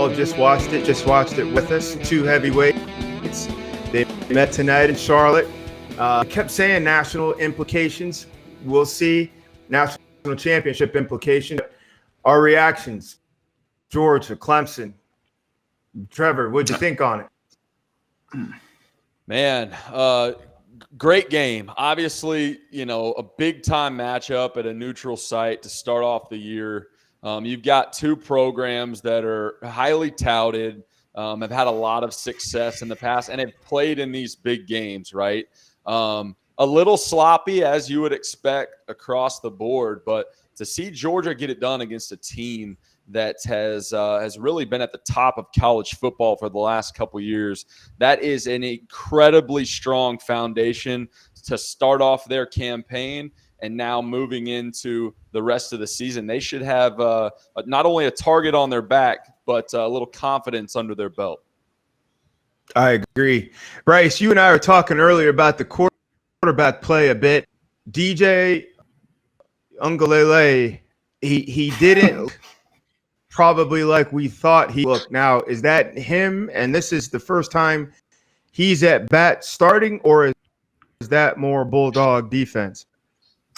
all just watched it with us. Two heavyweights. They met tonight in Charlotte. Kept saying national implications. We'll see national championship implications. Our reactions. Georgia, Clemson. Trevor, what'd you think on it? Man, great game. Obviously, a big-time matchup at a neutral site to start off the year. You've got two programs that are highly touted, have had a lot of success in the past, and have played in these big games, right? A little sloppy, as you would expect across the board, but to see Georgia get it done against a team that has really been at the top of college football for the last couple of years, that is an incredibly strong foundation to start off their campaign. And now moving into the rest of the season, they should have not only a target on their back, but a little confidence under their belt. I agree. Bryce, you and I were talking earlier about the quarterback play a bit. DJ Uiagalelei, he didn't probably like we thought he looked. Now, is that him, and this is the first time he's at bat starting, or is that more Bulldog defense?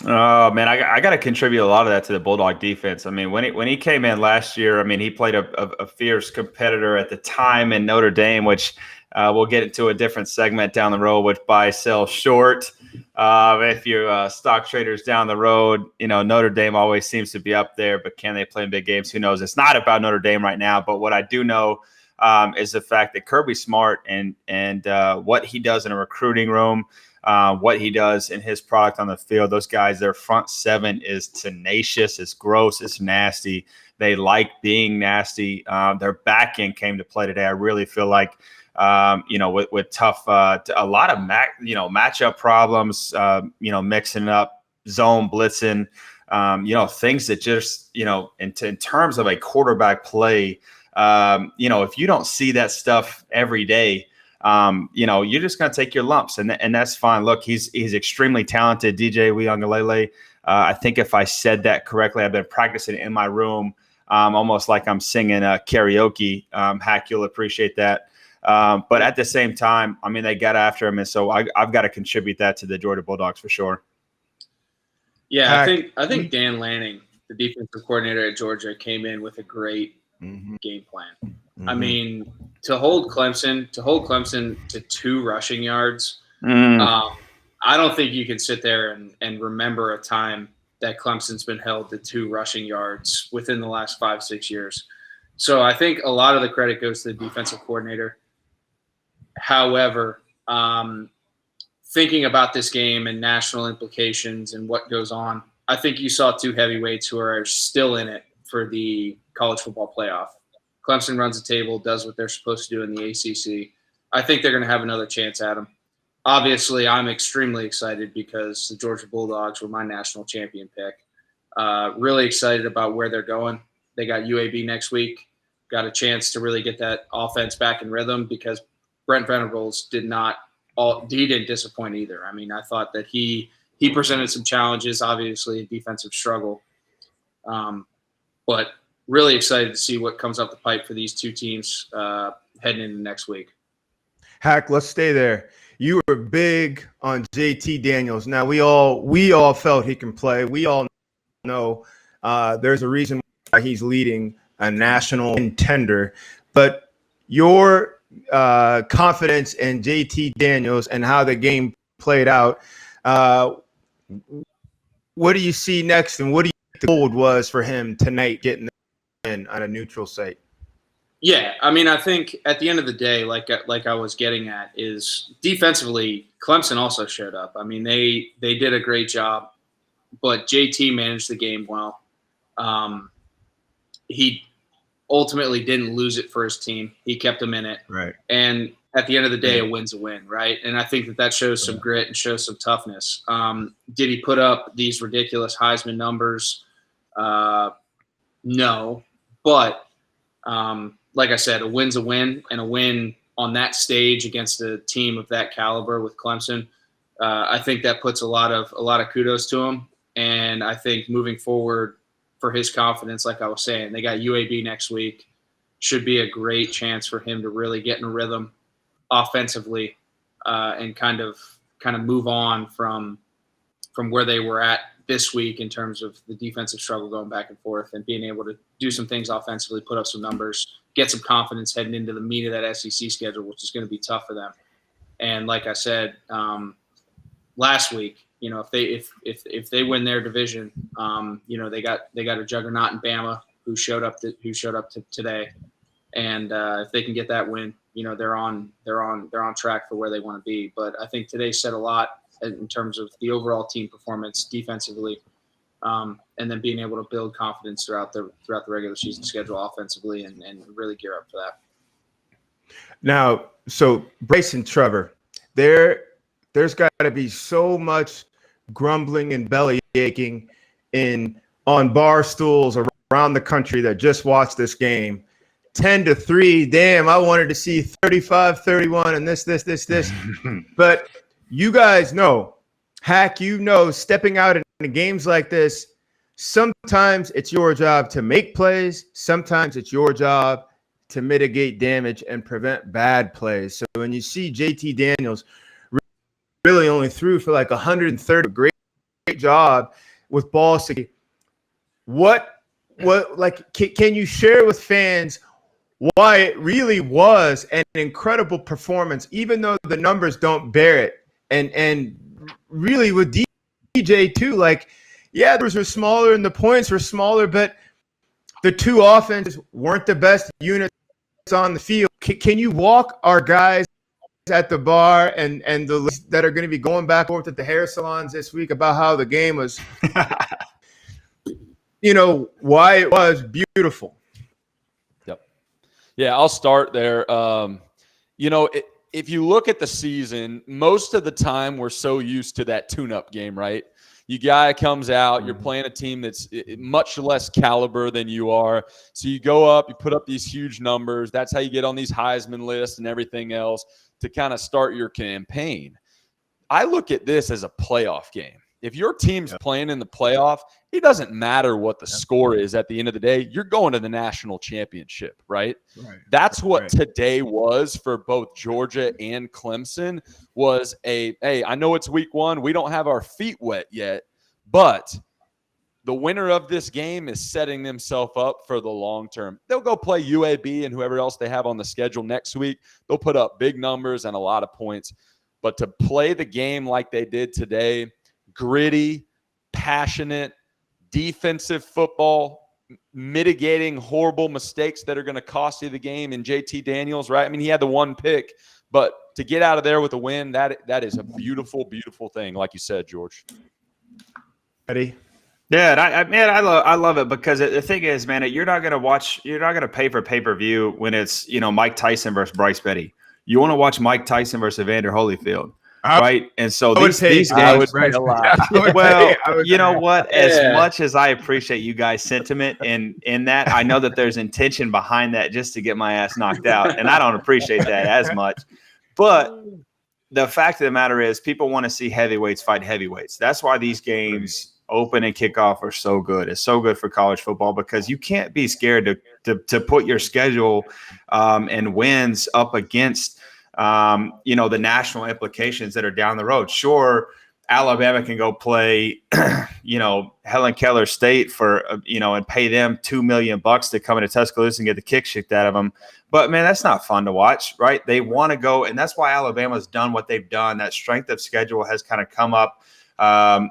Oh, man, I got to contribute a lot of that to the Bulldog defense. I mean, when he came in last year, I mean, he played a fierce competitor at the time in Notre Dame, which we'll get into a different segment down the road, which buy, sell, short. If you're stock traders down the road, Notre Dame always seems to be up there, but can they play in big games? Who knows? It's not about Notre Dame right now, but what I do know is the fact that Kirby Smart and what he does in a recruiting room, what he does in his product on the field, those guys, their front seven is tenacious, it's gross, it's nasty. They like being nasty. Their back end came to play today. I really feel like, with tough, a lot of matchup problems, mixing up zone blitzing, things that just, in terms of a quarterback play, if you don't see that stuff every day, you're just going to take your lumps, and that's fine. Look, he's extremely talented, DJ Uiagalelei. I think if I said that correctly, I've been practicing in my room, almost like I'm singing karaoke. Hack, you'll appreciate that. But at the same time, I mean, they got after him, and so I've got to contribute that to the Georgia Bulldogs for sure. Yeah, I think Dan Lanning, the defensive coordinator at Georgia, came in with a great game plan. I mean, to hold Clemson to 2 rushing yards, I don't think you can sit there and remember a time that Clemson's been held to 2 rushing yards within the last 5-6 years. So I think a lot of the credit goes to the defensive coordinator. However, thinking about this game and national implications and what goes on, I think you saw 2 heavyweights who are still in it for the college football playoff. Clemson runs the table, does what they're supposed to do in the ACC. I think they're going to have another chance at them. Obviously, I'm extremely excited because the Georgia Bulldogs were my national champion pick. Really excited about where they're going. They got UAB next week. Got a chance to really get that offense back in rhythm because Brent Venables didn't disappoint either. I mean, I thought that he presented some challenges, obviously a defensive struggle. But really excited to see what comes up the pipe for these two teams heading into next week. Hack, let's stay there. You were big on JT Daniels. Now we all felt he can play. We all know there's a reason why he's leading a national contender. But your confidence in JT Daniels and how the game played out, what do you see next, and what do you think the goal was for him tonight getting in on a neutral site? Yeah, I mean, I think at the end of the day, like I was getting at, is defensively, Clemson also showed up. I mean, they did a great job, but JT managed the game well. He ultimately didn't lose it for his team. He kept them in it. Right. And at the end of the day, a win's a win, right? And I think that shows some grit and shows some toughness. Did he put up these ridiculous Heisman numbers? No. But like I said, a win's a win, and a win on that stage against a team of that caliber with Clemson, I think that puts a lot of kudos to him. And I think moving forward for his confidence, like I was saying, they got UAB next week. should be a great chance for him to really get in a rhythm offensively and kind of move on from where they were at this week in terms of the defensive struggle going back and forth, and being able to do some things offensively, put up some numbers, get some confidence heading into the meat of that SEC schedule, which is going to be tough for them. And like I said last week, you know, if they win their division, you know, they got a juggernaut in Bama who showed up to today, and if they can get that win, you know, they're on track for where they want to be. But I think today said a lot in terms of the overall team performance defensively, and then being able to build confidence throughout the regular season schedule offensively, and really gear up for that. Now, so Bryce and Trevor, there's got to be so much grumbling and belly aching on bar stools around the country that just watched this game. 10-3, damn, I wanted to see 35-31 and this. But you guys know, Hack, you know, stepping out in games like this, sometimes it's your job to make plays. Sometimes it's your job to mitigate damage and prevent bad plays. So when you see JT Daniels really only threw for like 130, great job with ball security. What like can you share with fans why it really was an incredible performance, even though the numbers don't bear it? And really with DJ too, like, yeah, the numbers were smaller and the points were smaller, but the two offenses weren't the best units on the field. Can you walk our guys at the bar and the that are going to be going back and forth at the hair salons this week about how the game was, you know, why it was beautiful? Yep. Yeah, I'll start there. You know, if you look at the season, most of the time we're so used to that tune-up game, right? You guy comes out, you're playing a team that's much less caliber than you are. So you go up, you put up these huge numbers. That's how you get on these Heisman lists and everything else to kind of start your campaign. I look at this as a playoff game. If your team's playing in the playoff, it doesn't matter what the score is at the end of the day. You're going to the national championship, right? That's what today was for both Georgia and Clemson. Was hey, I know it's week one. We don't have our feet wet yet, but the winner of this game is setting themselves up for the long term. They'll go play UAB and whoever else they have on the schedule next week. They'll put up big numbers and a lot of points. But to play the game like they did today, gritty, passionate, defensive football, mitigating horrible mistakes that are going to cost you the game in JT Daniels, right? I mean, he had the one pick, but to get out of there with a win, that is a beautiful, beautiful thing, like you said, George. Eddie? Yeah, I love it because the thing is, man, you're not going to pay for pay-per-view when it's, you know, Mike Tyson versus Bryce Petty. You want to watch Mike Tyson versus Evander Holyfield. Right. And so these games, well, you know what, as much as I appreciate you guys' sentiment in that, I know that there's intention behind that just to get my ass knocked out. And I don't appreciate that as much. But the fact of the matter is people want to see heavyweights fight heavyweights. That's why these games open and kickoff are so good. It's so good for college football because you can't be scared to put your schedule and wins up against you know, the national implications that are down the road. Sure, Alabama can go play, you know, Helen Keller State for, you know, and pay them $2 million to come into Tuscaloosa and get the kick kicked out of them. But, man, that's not fun to watch, right? They want to go, and that's why Alabama's done what they've done. That strength of schedule has kind of come up,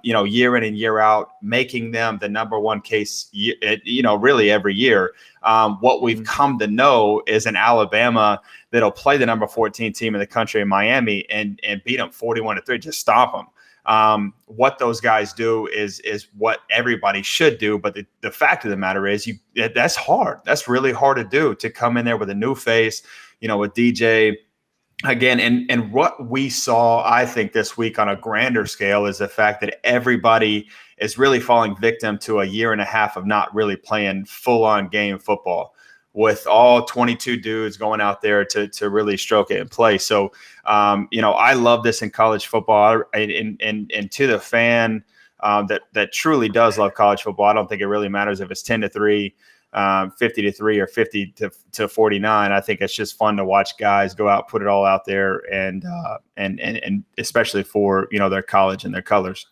you know, year in and year out, making them the number one case, you know, really every year. What we've come to know is an Alabama that'll play the number 14 team in the country in Miami and beat them 41-3, just stop them. What those guys do is what everybody should do. But the fact of the matter is that's hard. That's really hard to do, to come in there with a new face, you know, with DJ. Again, and what we saw, I think, this week on a grander scale is the fact that everybody is really falling victim to a year and a half of not really playing full-on game football, with all 22 dudes going out there to really stroke it and play. So, you know, I love this in college football. And to the fan that truly does love college football, I don't think it really matters if it's 10-3. 50-3 or 50-49. I think it's just fun to watch guys go out, put it all out there, and especially for their college and their colors.